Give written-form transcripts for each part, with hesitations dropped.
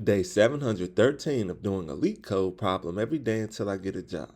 Day 713 of doing a LeetCode problem every day until I get a job.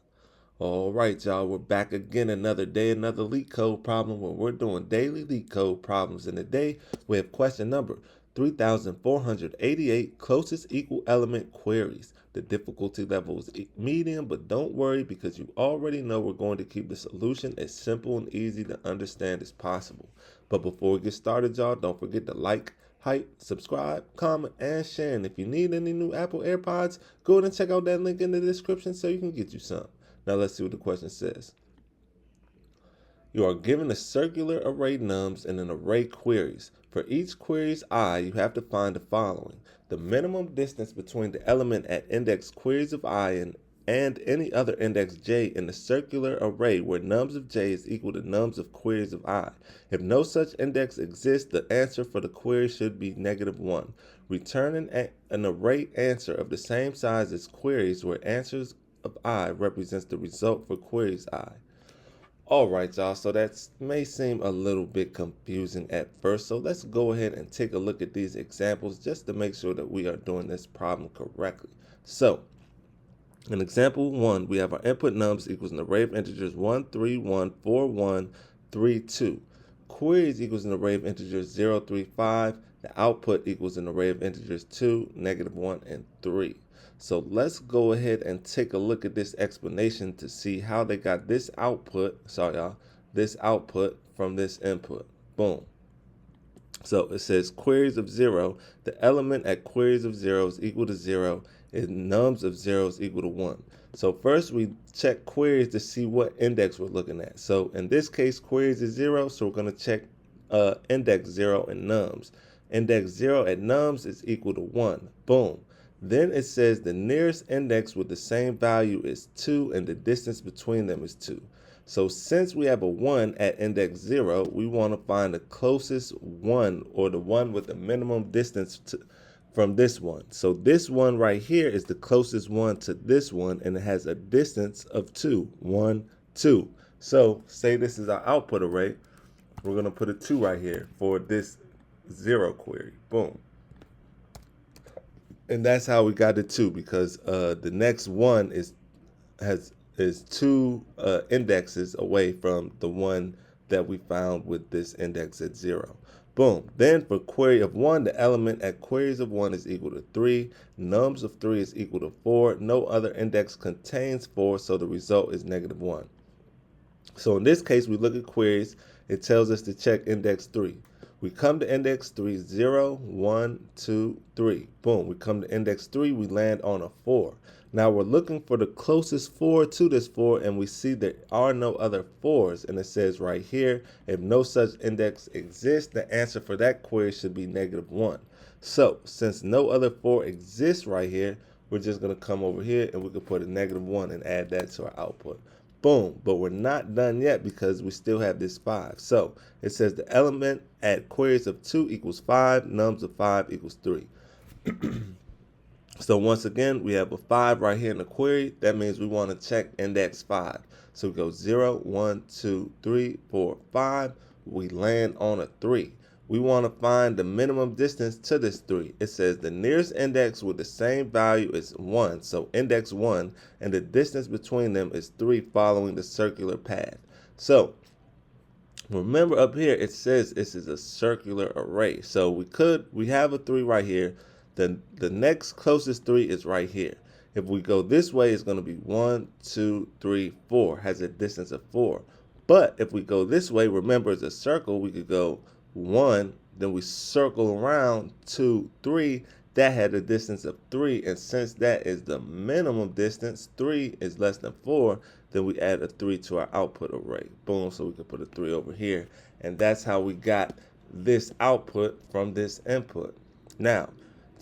All right, y'all, we're back again another day, another LeetCode problem where we're doing daily LeetCode problems. And today we have question number 3488, closest equal element queries. The difficulty level is medium, but don't worry because you already know we're going to keep the solution as simple and easy to understand as possible. But before we get started, y'all, don't forget to like, hype, subscribe, comment, and share. And if you need any new Apple AirPods, go ahead and check out that link in the description so you can get you some. Now let's see what the question says. You are given a circular array nums and an array queries. For each queries I, you have to find the following. The minimum distance between the element at index queries of I and any other index j in the circular array where nums of j is equal to nums of queries of I. If no such index exists, the answer for the query should be -1. Return an array answer of the same size as queries where answers of I represents the result for queries I. All right, y'all, so that may seem a little bit confusing at first, so let's go ahead and take a look at these examples just to make sure that we are doing this problem correctly. So, in example 1, we have our input nums equals an array of integers 1, 3, 1, 4, 1, 3, 2. Queries equals an array of integers 0, 3, 5. The output equals an array of integers 2, -1, and 3. So let's go ahead and take a look at this explanation to see how they got this output, this output from this input. Boom. So it says queries of 0, the element at queries of 0 is equal to 0, and nums of 0 is equal to 1. So first we check queries to see what index we're looking at. So in this case, queries is 0, so we're going to check index 0 and nums. Index 0 at nums is equal to 1. Boom. Then it says the nearest index with the same value is 2 and the distance between them is 2. So since we have a 1 at index 0, we want to find the closest 1 or the one with the minimum distance from this one. So this one right here is the closest one to this one, and it has a distance of 2. 1, 2. So say this is our output array. We're going to put a 2 right here for this 0 query. Boom. And that's how we got the 2, because the next one is 2 indexes away from the one that we found with this index at 0. Boom. Then for query of 1, the element at queries of 1 is equal to 3. Nums of 3 is equal to 4. No other index contains 4, so the result is -1. So in this case, we look at queries. It tells us to check index 3. We come to index 3, 0, 1, 2, 3. Boom. We come to index 3, we land on a 4. Now we're looking for the closest 4 to this 4, and we see there are no other 4s. And it says right here, if no such index exists, the answer for that query should be -1. So since no other 4 exists right here, we're just going to come over here and we can put a -1 and add that to our output. Boom, but we're not done yet because we still have this 5. So it says the element at queries of 2 equals 5, nums of 5 equals 3. So once again, we have a 5 right here in the query. That means we want to check index 5. So we go 0, 1, 2, 3, 4, 5. We land on a 3. We want to find the minimum distance to this 3. It says the nearest index with the same value is 1, so index 1, and the distance between them is 3 following the circular path. So remember up here it says this is a circular array. So we have a 3 right here. The next closest 3 is right here. If we go this way, it's going to be 1, 2, 3, 4, has a distance of 4. But if we go this way, remember it's a circle, we could go 1, then we circle around 2, 3, that had a distance of 3, and since that is the minimum distance, 3 is less than 4, then we add a 3 to our output array. Boom, so we can put a 3 over here, and that's how we got this output from this input. Now,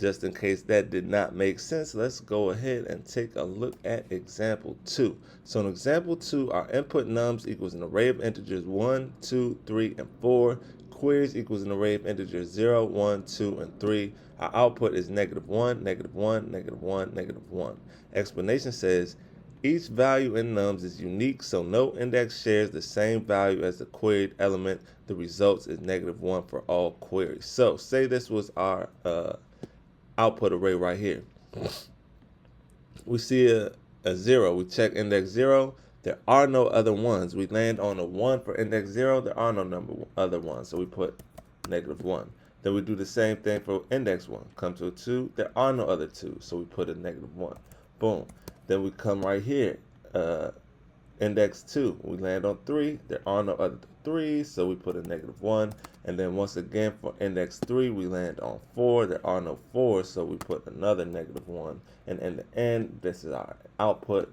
just in case that did not make sense, let's go ahead and take a look at example 2. So in example 2, our input nums equals an array of integers 1, 2, 3, and 4. Queries equals an array of integers 0, 1, 2, and 3. Our output is -1, -1, -1, -1. Explanation says each value in nums is unique, so no index shares the same value as the queried element. The result is -1 for all queries. So say this was our output array right here. We see a 0. We check index 0. There are no other ones. We land on a 1 for index 0. There are no other ones, so we put -1. Then we do the same thing for index 1. Come to a 2. There are no other 2s, so we put a -1. Boom. Then we come right here. Index 2. We land on 3. There are no other 3s, so we put a -1. And then once again for index 3, we land on 4. There are no 4s, so we put another -1. And in the end, this is our output,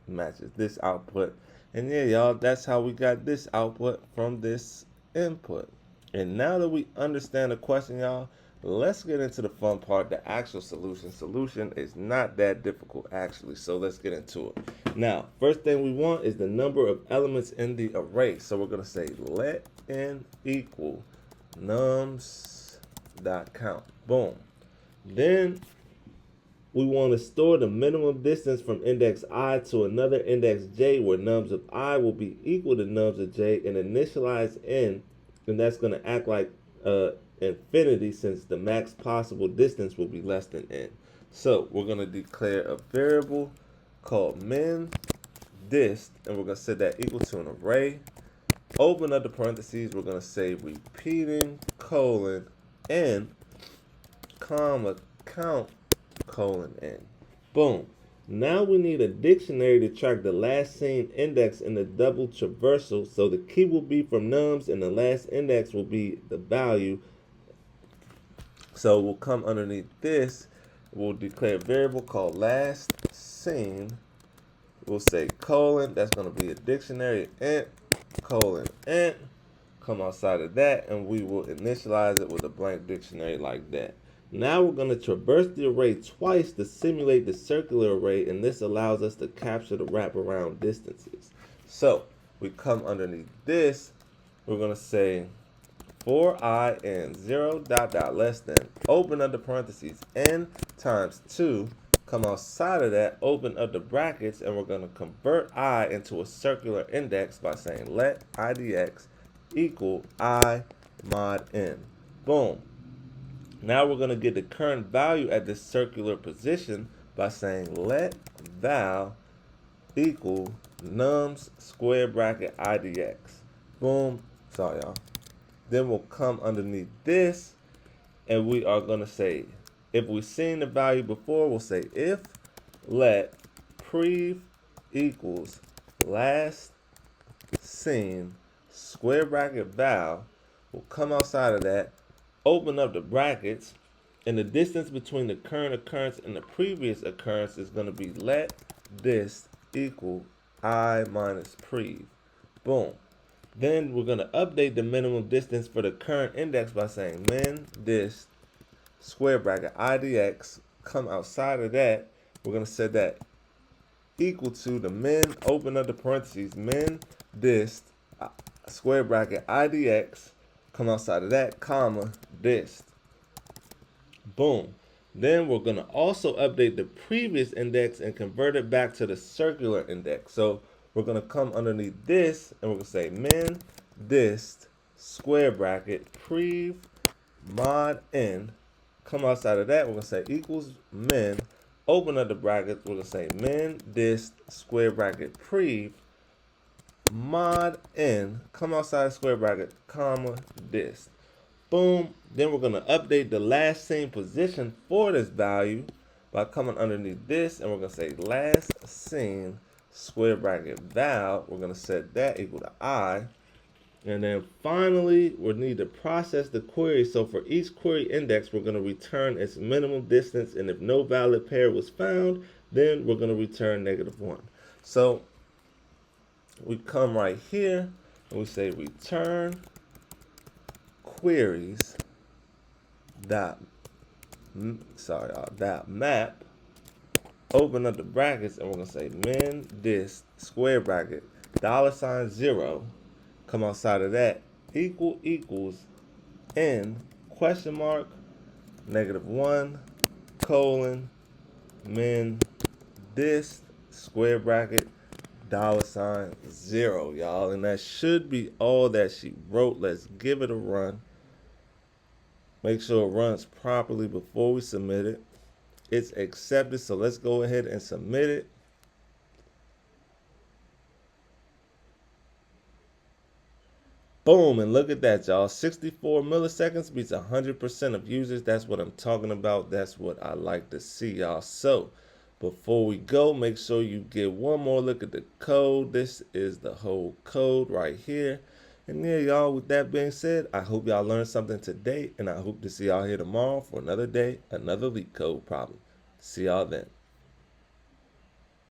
matches this output. And yeah, y'all, that's how we got this output from this input. And now that we understand the question, y'all, let's get into the fun part, the actual solution. Solution is not that difficult, actually, so let's get into it. Now, first thing we want is the number of elements in the array. So we're going to say let n equal nums.count. Boom. Then we want to store the minimum distance from index I to another index j, where nums of I will be equal to nums of j, and initialize n, and that's going to act like infinity, since the max possible distance will be less than n. So we're going to declare a variable called min dist, and we're going to set that equal to an array. Open up the parentheses, we're going to say repeating n, comma, count n. Boom. Now we need a dictionary to track the last seen index in the double traversal. So the key will be from nums and the last index will be the value. So we'll come underneath this. We'll declare a variable called last seen. We'll say colon. That's going to be a dictionary int, int. Come outside of that, and we will initialize it with a blank dictionary like that. Now we're going to traverse the array twice to simulate the circular array, and this allows us to capture the wraparound distances. So we come underneath this. We're going to say for I in 0 ... less than, open up the parentheses, n times 2. Come outside of that, open up the brackets, and we're going to convert I into a circular index by saying let idx equal I mod n. Boom. Now we're going to get the current value at this circular position by saying let val equal nums square bracket idx. Boom. Sorry, y'all. Then we'll come underneath this, and we are going to say, if we've seen the value before, we'll say if let prev equals last seen square bracket val. We'll come outside of that, open up the brackets, and the distance between the current occurrence and the previous occurrence is going to be let dist equal I minus prev. Boom. Then we're going to update the minimum distance for the current index by saying min dist square bracket idx. Come outside of that, we're going to set that equal to the min, open up the parentheses, min dist square bracket idx. Come outside of that, comma, dist. Boom. Then we're going to also update the previous index and convert it back to the circular index. So we're going to come underneath this, and we're going to say min dist square bracket prev mod n. Come outside of that, we're going to say equals min, open up the brackets, we're going to say min dist square bracket prev mod n, come outside the square bracket, comma, dist. Boom. Then we're going to update the last seen position for this value by coming underneath this, and we're going to say last seen square bracket val. We're going to set that equal to I. And then finally, we need to process the query. So for each query index, we're going to return its minimum distance, and if no valid pair was found, then we're going to return -1. So we come right here and we say return queries dot map, open up the brackets, and we're going to say min dist square bracket $0, come outside of that, equals n question mark -1 colon min dist square bracket $0, y'all. And that should be all that she wrote. Let's give it a run. Make sure it runs properly before we submit it. It's accepted, so let's go ahead and submit it. Boom, and look at that, y'all. 64 milliseconds beats 100% of users. That's what I'm talking about. That's what I like to see, y'all. So, before we go, make sure you get one more look at the code. This is the whole code right here. And yeah, y'all, with that being said, I hope y'all learned something today, and I hope to see y'all here tomorrow for another day, another LeetCode problem. See y'all then.